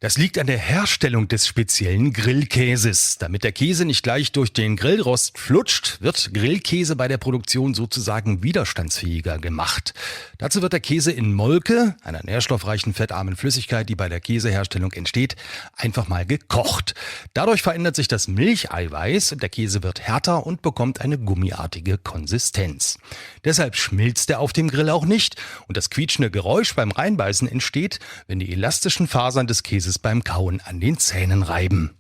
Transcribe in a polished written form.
Das liegt an der Herstellung des speziellen Grillkäses. Damit der Käse nicht gleich durch den Grillrost flutscht, wird Grillkäse bei der Produktion sozusagen widerstandsfähiger gemacht. Dazu wird der Käse in Molke, einer nährstoffreichen, fettarmen Flüssigkeit, die bei der Käseherstellung entsteht, einfach mal gekocht. Dadurch verändert sich das Milcheiweiß und der Käse wird härter und bekommt eine gummiartige Konsistenz. Deshalb schmilzt er auf dem Grill auch nicht und das quietschende Geräusch beim Reinbeißen entsteht, wenn die elastischen Fasern des Käses beim Kauen an den Zähnen reiben.